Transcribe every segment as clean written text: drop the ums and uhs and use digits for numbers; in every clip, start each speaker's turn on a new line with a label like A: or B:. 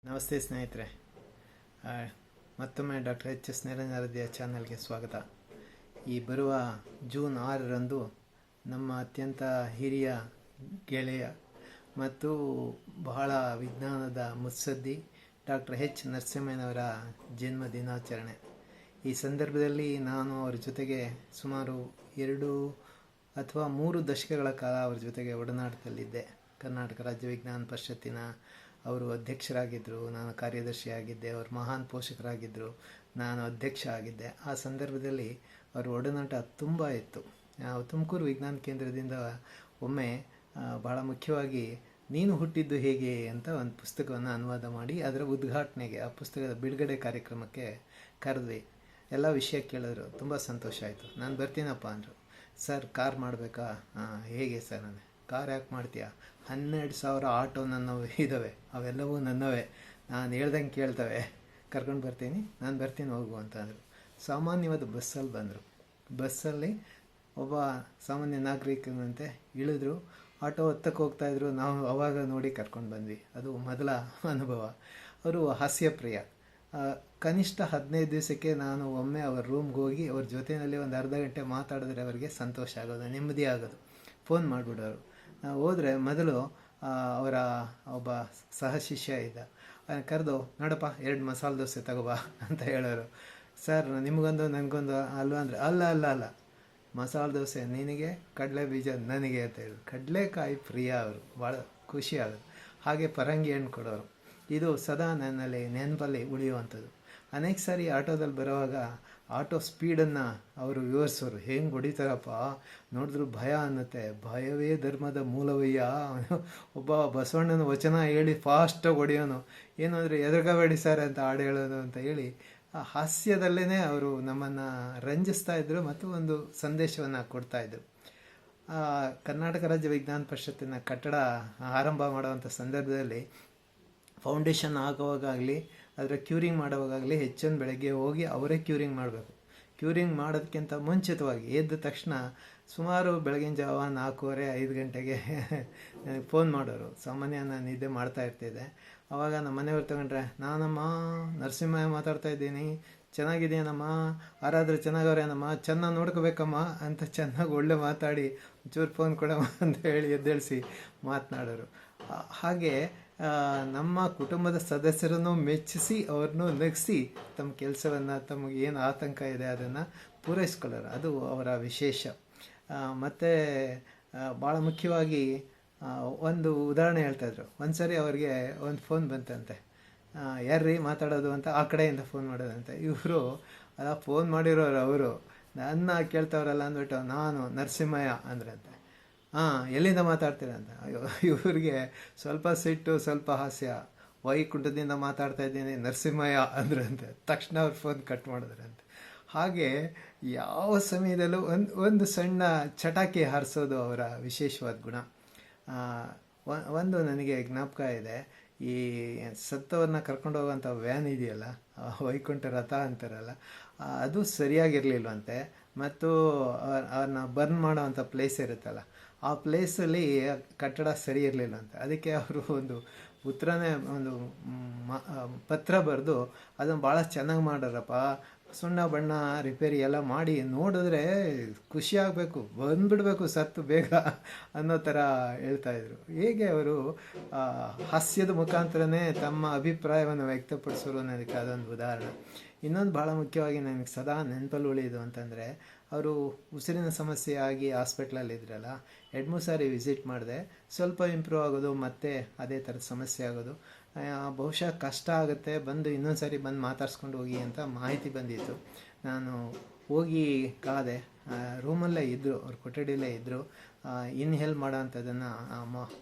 A: ನಮಸ್ತೆ ಸ್ನೇಹಿತರೆ. ಮತ್ತೊಮ್ಮೆ ಡಾಕ್ಟರ್ ಎಚ್ ಎಸ್ ನಿರಂಜನಾರದಿಯ ಚಾನಲ್ಗೆ ಸ್ವಾಗತ. ಈ ಬರುವ ಜೂನ್ 6ರಂದು ನಮ್ಮ ಅತ್ಯಂತ ಹಿರಿಯ ಗೆಳೆಯ ಮತ್ತು ಬಹಳ ವಿಜ್ಞಾನದ ಮುತ್ಸದ್ದಿ ಡಾಕ್ಟರ್ ಎಚ್ ನರಸಿಂಹಯ್ಯನವರ ಜನ್ಮ ದಿನಾಚರಣೆ. ಈ ಸಂದರ್ಭದಲ್ಲಿ ನಾನು ಅವರ ಜೊತೆಗೆ ಸುಮಾರು 2 ಅಥವಾ 3 ದಶಕಗಳ ಕಾಲ ಅವರ ಜೊತೆಗೆ ಒಡನಾಟದಲ್ಲಿದ್ದೆ. ಕರ್ನಾಟಕ ರಾಜ್ಯ ವಿಜ್ಞಾನ ಪರಿಷತ್ತಿನ ಅವರು ಅಧ್ಯಕ್ಷರಾಗಿದ್ದರು, ನಾನು ಕಾರ್ಯದರ್ಶಿಯಾಗಿದ್ದೆ. ಅವರು ಮಹಾನ್ ಪೋಷಕರಾಗಿದ್ದರು, ನಾನು ಅಧ್ಯಕ್ಷ ಆಗಿದ್ದೆ. ಆ ಸಂದರ್ಭದಲ್ಲಿ ಅವರ ಒಡನಾಟ ತುಂಬ ಇತ್ತು. ತುಮಕೂರು ವಿಜ್ಞಾನ ಕೇಂದ್ರದಿಂದ ಒಮ್ಮೆ ಭಾಳ ಮುಖ್ಯವಾಗಿ ನೀನು ಹುಟ್ಟಿದ್ದು ಹೇಗೆ ಅಂತ ಒಂದು ಪುಸ್ತಕವನ್ನು ಅನುವಾದ ಮಾಡಿ ಅದರ ಉದ್ಘಾಟನೆಗೆ, ಆ ಪುಸ್ತಕದ ಬಿಡುಗಡೆ ಕಾರ್ಯಕ್ರಮಕ್ಕೆ ಕರೆದ್ವಿ. ಎಲ್ಲ ವಿಷಯ ಕೇಳಿದ್ರು. ತುಂಬ ಸಂತೋಷ ಆಯಿತು. ನಾನು ಬರ್ತೀನಪ್ಪ ಅಂದರು. ಸರ್, ಕಾರ್ ಮಾಡಬೇಕಾ? ಹೇಗೆ ಸರ್? ನಾನು ಕಾರ್ ಯಾಕೆ ಮಾಡ್ತೀಯಾ? 12,000 ಆಟೋ ನನ್ನವು ಇದ್ದಾವೆ, ಅವೆಲ್ಲವೂ ನನ್ನವೇ, ನಾನು ಹೇಳ್ದಂಗೆ ಕೇಳ್ತವೆ, ಕರ್ಕೊಂಡು ಬರ್ತೀನಿ, ನಾನು ಬರ್ತೀನಿ, ಹೋಗು ಅಂತ ಅಂದರು. ಸಾಮಾನ್ಯವಾದ ಬಸ್ಸಲ್ಲಿ ಬಂದರು. ಬಸ್ಸಲ್ಲಿ ಒಬ್ಬ ಸಾಮಾನ್ಯ ನಾಗರಿಕನಂತೆ ಇಳಿದ್ರು. ಆಟೋ ಹತ್ತಕ್ಕೆ ಹೋಗ್ತಾಯಿದ್ರು. ನಾವು ಅವಾಗ ನೋಡಿ ಕರ್ಕೊಂಡು ಬಂದ್ವಿ. ಅದು ಮೊದಲ ಅನುಭವ. ಅವರು ಹಾಸ್ಯಪ್ರಿಯ. ಕನಿಷ್ಠ 15 ದಿವಸಕ್ಕೆ ನಾನು ಒಮ್ಮೆ ಅವ್ರ ರೂಮ್ಗೆ ಹೋಗಿ ಅವ್ರ ಜೊತೆಯಲ್ಲಿ ಒಂದು ಅರ್ಧ ಗಂಟೆ ಮಾತಾಡಿದ್ರೆ ಅವರಿಗೆ ಸಂತೋಷ ಆಗೋದು, ನೆಮ್ಮದಿ ಆಗೋದು. ಫೋನ್ ಮಾಡಿಬಿಡೋರು. ಹೋದರೆ ಮೊದಲು ಅವರ ಒಬ್ಬ ಸಹ ಶಿಷ್ಯ ಇದ್ದ, ಕರೆದು, ನೋಡಪ್ಪ 2 ಮಸಾಲೆ ದೋಸೆ ತಗೋಬಾ ಅಂತ ಹೇಳೋರು. ಸರ್, ನಿಮಗೊಂದು ನನಗೊಂದು ಅಲ್ವಾ ಅಂದರೆ, ಅಲ್ಲ, ಮಸಾಲೆ ದೋಸೆ ನಿನಗೆ, ಕಡಲೆ ಬೀಜ ನನಗೆ ಅಂತ ಹೇಳಿ. ಕಡಲೆಕಾಯಿ ಪ್ರಿಯ ಅವರು, ಭಾಳ ಖುಷಿ ಆಗೋದು. ಹಾಗೆ ಪರಂಗಿ ಹಣ್ಣು ಕೊಡೋರು. ಇದು ಸದಾ ನನ್ನಲ್ಲಿ ನೆನಪಲ್ಲಿ ಉಳಿಯುವಂಥದ್ದು. ಅನೇಕ ಸಾರಿ ಆಟೋದಲ್ಲಿ ಬರುವಾಗ ಆಟೋ ಸ್ಪೀಡನ್ನು ಅವರು ವಿವರಿಸೋರು. ಹೆಂಗೆ ಹೊಡಿತಾರಪ್ಪ, ನೋಡಿದ್ರು ಭಯ ಅನ್ನತ್ತೆ. ಭಯವೇ ಧರ್ಮದ ಮೂಲವಯ್ಯ. ಒಬ್ಬ ಬಸವಣ್ಣನ ವಚನ ಹೇಳಿ ಫಾಸ್ಟಾಗಿ ಹೊಡೆಯೋನು. ಏನು ಅಂದರೆ, ಎದುರುಗಬೇಡಿ ಸರ್ ಅಂತ ಹಾಡು ಹೇಳೋದು ಅಂತ ಹೇಳಿ ಆ ಹಾಸ್ಯದಲ್ಲೇ ಅವರು ನಮ್ಮನ್ನು ರಂಜಿಸ್ತಾ ಇದ್ದರು ಮತ್ತು ಒಂದು ಸಂದೇಶವನ್ನು ಕೊಡ್ತಾಯಿದ್ರು. ಕರ್ನಾಟಕ ರಾಜ್ಯ ವಿಜ್ಞಾನ ಪರಿಷತ್ತಿನ ಕಟ್ಟಡ ಆರಂಭ ಮಾಡುವಂಥ ಸಂದರ್ಭದಲ್ಲಿ ಫೌಂಡೇಶನ್ ಆಗುವಾಗಲಿ ಅದರ ಕ್ಯೂರಿಂಗ್ ಮಾಡುವಾಗಲಿ ಹೆಚ್ಚನ್ನು ಬೆಳಗ್ಗೆ ಹೋಗಿ ಅವರೇ ಕ್ಯೂರಿಂಗ್ ಮಾಡಬೇಕು. ಕ್ಯೂರಿಂಗ್ ಮಾಡೋದಕ್ಕಿಂತ ಮುಂಚಿತವಾಗಿ ಎದ್ದ ತಕ್ಷಣ ಸುಮಾರು ಬೆಳಗಿನ ಜಾವ 4:30-5 ಗಂಟೆಗೆ ನನಗೆ ಫೋನ್ ಮಾಡೋರು. ಸಾಮಾನ್ಯ ನಾನು ನಿದ್ದೆ ಮಾಡ್ತಾಯಿರ್ತಿದ್ದೆ. ಆವಾಗ ನಮ್ಮ ಮನೆಯವ್ರು ತಗೊಂಡ್ರೆ, ನಾನಮ್ಮ ನರಸಿಂಹಯ್ಯ ಮಾತಾಡ್ತಾ ಇದ್ದೀನಿ, ಚೆನ್ನಾಗಿದೆಯೇನಮ್ಮ, ಯಾರಾದರೂ ಚೆನ್ನಾಗವ್ರೇನಮ್ಮ, ಚೆನ್ನಾಗಿ ನೋಡ್ಕೋಬೇಕಮ್ಮ ಅಂತ ಚೆನ್ನಾಗಿ ಒಳ್ಳೆ ಮಾತಾಡಿ ಒಂಚೂರು ಫೋನ್ ಕೊಡಮ್ಮ ಅಂತ ಹೇಳಿ ಎದ್ದೇಳಿಸಿ ಮಾತನಾಡೋರು. ಹಾಗೆ ನಮ್ಮ ಕುಟುಂಬದ ಸದಸ್ಯರನ್ನು ಮೆಚ್ಚಿಸಿ ಅವ್ರನ್ನೂ ನಗಿಸಿ ತಮ್ಮ ಕೆಲಸವನ್ನು, ತಮಗೆ ಏನು ಆತಂಕ ಇದೆ ಅದನ್ನು ಪೂರೈಸ್ಕೊಳ್ಳೋರು. ಅದು ಅವರ ವಿಶೇಷ. ಮತ್ತು ಭಾಳ ಮುಖ್ಯವಾಗಿ ಒಂದು ಉದಾಹರಣೆ ಹೇಳ್ತಾಯಿದ್ರು. ಒಂದು ಸರಿ ಅವ್ರಿಗೆ ಒಂದು ಫೋನ್ ಬಂತಂತೆ. ಯಾರ್ರೀ ಮಾತಾಡೋದು ಅಂತ ಆ ಕಡೆಯಿಂದ ಫೋನ್ ಮಾಡೋದಂತೆ. ಇವರು ಫೋನ್ ಮಾಡಿರೋರು ಅವರು ನನ್ನ ಕೇಳ್ತಾವ್ರಲ್ಲ ಅಂದ್ಬಿಟ್ಟು, ನಾನು ನರಸಿಂಹಯ್ಯ ಅಂದ್ರಂತೆ. ಎಲ್ಲಿಂದ ಮಾತಾಡ್ತೀರ ಅಂತ. ಅಯ್ಯೋ, ಇವ್ರಿಗೆ ಸ್ವಲ್ಪ ಸಿಟ್ಟು, ಸ್ವಲ್ಪ ಹಾಸ್ಯ. ವೈಕುಂಠದಿಂದ ಮಾತಾಡ್ತಾ ಇದ್ದೀನಿ ನರಸಿಂಹಯ್ಯ ಅಂದ್ರಂತೆ. ತಕ್ಷಣ ಅವ್ರು ಫೋನ್ ಕಟ್ ಮಾಡಿದ್ರಂತೆ. ಹಾಗೆ ಯಾವ ಸಮಯದಲ್ಲೂ ಒಂದು ಸಣ್ಣ ಚಟಾಕಿ ಹಾರಿಸೋದು ಅವರ ವಿಶೇಷವಾದ ಗುಣ. ಒಂದು ನನಗೆ ಜ್ಞಾಪಕ ಇದೆ. ಈ ಸತ್ತವ್ರನ್ನ ಕರ್ಕೊಂಡು ಹೋಗೋಂಥ ವ್ಯಾನ್ ಇದೆಯಲ್ಲ, ವೈಕುಂಠ ರಥ ಅಂತಾರಲ್ಲ, ಅದು ಸರಿಯಾಗಿರಲಿಲ್ವಂತೆ. ಮತ್ತು ಅವ್ರನ್ನ ಬರ್ನ್ ಮಾಡೋವಂಥ ಪ್ಲೇಸ್ ಇರುತ್ತಲ್ಲ, ಆ ಪ್ಲೇಸಲ್ಲಿ ಕಟ್ಟಡ ಸರಿ ಇರಲಿಲ್ಲ ಅಂತ. ಅದಕ್ಕೆ ಅವರು ಒಂದು ಪತ್ರ ಬರೆದು ಅದನ್ನು ಭಾಳ ಚೆನ್ನಾಗಿ ಮಾಡೋರಪ್ಪ, ಸುಣ್ಣ ಬಣ್ಣ ರಿಪೇರಿ ಎಲ್ಲ ಮಾಡಿ ನೋಡಿದ್ರೆ ಖುಷಿ ಆಗಬೇಕು, ಬಂದುಬಿಡ್ಬೇಕು ಸತ್ತು ಬೇಗ ಅನ್ನೋ ಥರ ಹೇಳ್ತಾಯಿದ್ರು. ಹೇಗೆ ಅವರು ಹಾಸ್ಯದ ಮುಖಾಂತರನೇ ತಮ್ಮ ಅಭಿಪ್ರಾಯವನ್ನು ವ್ಯಕ್ತಪಡಿಸೋರು ಅನ್ನೋದಕ್ಕೆ ಅದೊಂದು ಉದಾಹರಣೆ. ಇನ್ನೊಂದು ಭಾಳ ಮುಖ್ಯವಾಗಿ ನನಗೆ ಸದಾ ನೆನಪಲ್ಲಿ ಉಳಿಯೋದು ಅಂತಂದರೆ, ಅವರು ಉಸಿರಿನ ಸಮಸ್ಯೆ ಆಗಿ ಹಾಸ್ಪಿಟ್ಲಲ್ಲಿದ್ರಲ್ಲ, 2-3 ಸಾರಿ ವಿಸಿಟ್ ಮಾಡಿದೆ. ಸ್ವಲ್ಪ ಇಂಪ್ರೂವ್ ಆಗೋದು, ಮತ್ತೆ ಅದೇ ಥರದ ಸಮಸ್ಯೆ ಆಗೋದು. ಬಹುಶಃ ಕಷ್ಟ ಆಗುತ್ತೆ, ಬಂದು ಇನ್ನೊಂದು ಸಾರಿ ಬಂದು ಮಾತಾಡ್ಸ್ಕೊಂಡು ಹೋಗಿ ಅಂತ ಮಾಹಿತಿ ಬಂದಿತ್ತು. ನಾನು ಹೋಗಿ ಕಾದೆ. ರೂಮಲ್ಲೇ ಇದ್ದರು, ಅವ್ರ ಕೊಠಡಿಯಲ್ಲೇ ಇದ್ದರು. ಇನ್ಹೇಲ್ ಮಾಡೋ ಅಂಥದ್ದನ್ನು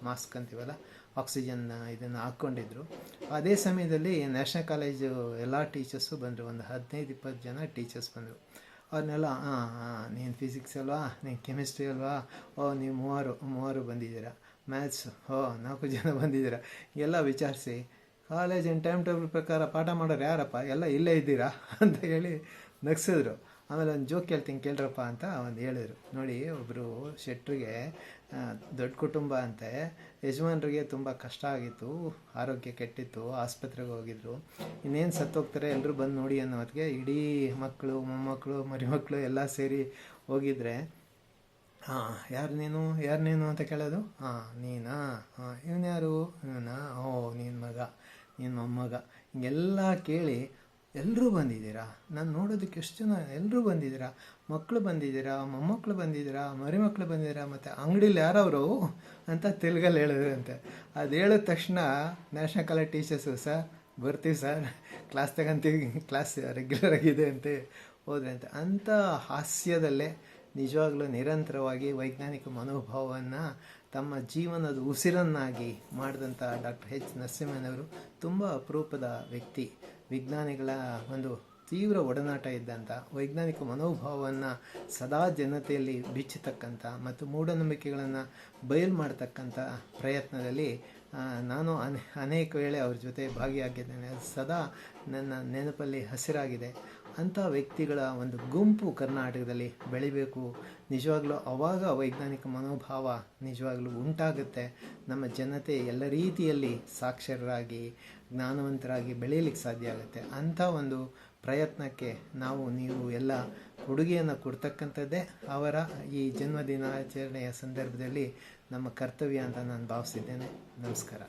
A: ಮಾಸ್ಕ್ ಅಂತೀವಲ್ಲ, ಆಕ್ಸಿಜನ್ ಇದನ್ನು ಹಾಕ್ಕೊಂಡಿದ್ರು. ಅದೇ ಸಮಯದಲ್ಲಿ ನ್ಯಾಷನಲ್ ಕಾಲೇಜು ಎಲ್ಲ ಟೀಚರ್ಸು ಬಂದರು. ಒಂದು 15-20 ಜನ ಟೀಚರ್ಸ್ ಬಂದರು. ಅವ್ರನ್ನೆಲ್ಲ, ನೀನು ಫಿಸಿಕ್ಸ್ ಅಲ್ವಾ, ನೀನು ಕೆಮಿಸ್ಟ್ರಿ ಅಲ್ವಾ, ನೀವು ಮೂವರು ಬಂದಿದ್ದೀರಾ, ಮ್ಯಾಥ್ಸ್ 4 ಜನ ಬಂದಿದ್ದೀರಾ, ಎಲ್ಲ ವಿಚಾರಿಸಿ, ಕಾಲೇಜಿನ ಟೈಮ್ ಟೇಬಲ್ ಪ್ರಕಾರ ಪಾಠ ಮಾಡೋರು ಯಾರಪ್ಪ, ಎಲ್ಲ ಇಲ್ಲೇ ಇದ್ದೀರಾ ಅಂತ ಹೇಳಿ ನಗಿಸಿದ್ರು. ಆಮೇಲೆ ಒಂದು ಜೋಕ್ ಕೇಳ್ತೀನಿ ಕೇಳ್ರಪ್ಪ ಅಂತ ಒಂದು ಹೇಳಿದ್ರು. ನೋಡಿ, ಒಬ್ಬರು ಶೆಟ್ರಿಗೆ ದೊಡ್ಡ ಕುಟುಂಬ ಅಂತೆ. ಯಜಮಾನ್ರಿಗೆ ತುಂಬ ಕಷ್ಟ ಆಗಿತ್ತು, ಆರೋಗ್ಯ ಕೆಟ್ಟಿತ್ತು, ಆಸ್ಪತ್ರೆಗೆ ಹೋಗಿದ್ರು. ಇನ್ನೇನು ಸತ್ತೋಗ್ತಾರೆ ಎಲ್ಲರೂ ಬಂದು ನೋಡಿ ಅನ್ನೋ ಹೊತ್ತಿಗೆ ಇಡೀ ಮಕ್ಕಳು, ಮೊಮ್ಮಕ್ಕಳು, ಮರಿಮಕ್ಕಳು ಎಲ್ಲ ಸೇರಿ ಹೋಗಿದ್ರೆ, ಯಾರು ನೀನು ಅಂತ ಕೇಳೋದು. ನೀನಾ? ಇವನು ಯಾರು? ಇವನಾ? ನಿನ್ನ ಮಗ, ನಿನ್ನ ಮೊಮ್ಮಗ. ಹಿಂಗೆಲ್ಲ ಕೇಳಿ, ಎಲ್ಲರೂ ಬಂದಿದ್ದೀರಾ, ನಾನು ನೋಡೋದಕ್ಕೆ ಎಷ್ಟು ಜನ, ಎಲ್ಲರೂ ಬಂದಿದ್ದೀರಾ, ಮಕ್ಕಳು ಬಂದಿದ್ದೀರಾ, ಮೊಮ್ಮಕ್ಕಳು ಬಂದಿದ್ದೀರಾ, ಮರಿಮಕ್ಕಳು ಬಂದಿದ್ದೀರಾ, ಮತ್ತು ಅಂಗಡೀಲಿ ಯಾರವರು ಅಂತ ತೆಲುಗಲ್ಲಿ ಹೇಳಿದ್ರಂತೆ. ಅದು ಹೇಳಿದ ತಕ್ಷಣ ನ್ಯಾಷನಲ್ ಕಾಲೇಜ್ ಟೀಚರ್ಸು, ಸರ್ ಬರ್ತೀವಿ ಸರ್, ಕ್ಲಾಸ್ ತಗೊಂತೀವಿ, ಕ್ಲಾಸ್ ರೆಗ್ಯುಲರ್ ಆಗಿದೆ ಅಂತ ಹೋದ್ರಂತೆ. ಅಂಥ ಹಾಸ್ಯದಲ್ಲೇ ನಿಜವಾಗ್ಲೂ ನಿರಂತರವಾಗಿ ವೈಜ್ಞಾನಿಕ ಮನೋಭಾವವನ್ನು ತಮ್ಮ ಜೀವನದ ಉಸಿರನ್ನಾಗಿ ಮಾಡಿದಂಥ ಡಾಕ್ಟರ್ ಎಚ್ ನರಸಿಂಹಯ್ಯನವರು ತುಂಬ ಅಪರೂಪದ ವ್ಯಕ್ತಿ. ವಿಜ್ಞಾನಿಗಳ ಒಂದು ತೀವ್ರ ಒಡನಾಟ ಇದ್ದಂಥ, ವೈಜ್ಞಾನಿಕ ಮನೋಭಾವವನ್ನು ಸದಾ ಜನತೆಯಲ್ಲಿ ಬಿಚ್ಚತಕ್ಕಂಥ ಮತ್ತು ಮೂಢನಂಬಿಕೆಗಳನ್ನು ಬಯಲು ಮಾಡ್ತಕ್ಕಂಥ ಪ್ರಯತ್ನದಲ್ಲಿ ನಾನು ಅನೇಕ ವೇಳೆ ಅವ್ರ ಜೊತೆ ಭಾಗಿಯಾಗಿದ್ದೇನೆ. ಅದು ಸದಾ ನನ್ನ ನೆನಪಲ್ಲಿ ಹಸಿರಾಗಿದೆ. ಅಂಥ ವ್ಯಕ್ತಿಗಳ ಒಂದು ಗುಂಪು ಕರ್ನಾಟಕದಲ್ಲಿ ಬೆಳಿಬೇಕು. ನಿಜವಾಗ್ಲೂ ಆವಾಗ ವೈಜ್ಞಾನಿಕ ಮನೋಭಾವ ನಿಜವಾಗ್ಲೂ ಉಂಟಾಗುತ್ತೆ. ನಮ್ಮ ಜನತೆ ಎಲ್ಲ ರೀತಿಯಲ್ಲಿ ಸಾಕ್ಷರರಾಗಿ, ಜ್ಞಾನವಂತರಾಗಿ ಬೆಳೆಯಲಿಕ್ಕೆ ಸಾಧ್ಯ ಆಗುತ್ತೆ. ಅಂಥ ಒಂದು ಪ್ರಯತ್ನಕ್ಕೆ ನೀವು ಎಲ್ಲ ಕೊಡುಗೆಯನ್ನು ಕೊಡ್ತಕ್ಕಂಥದ್ದೇ ಅವರ ಈ ಜನ್ಮದಿನಾಚರಣೆಯ ಸಂದರ್ಭದಲ್ಲಿ ನಮ್ಮ ಕರ್ತವ್ಯ ಅಂತ ನಾನು ಭಾವಿಸಿದ್ದೇನೆ. ನಮಸ್ಕಾರ.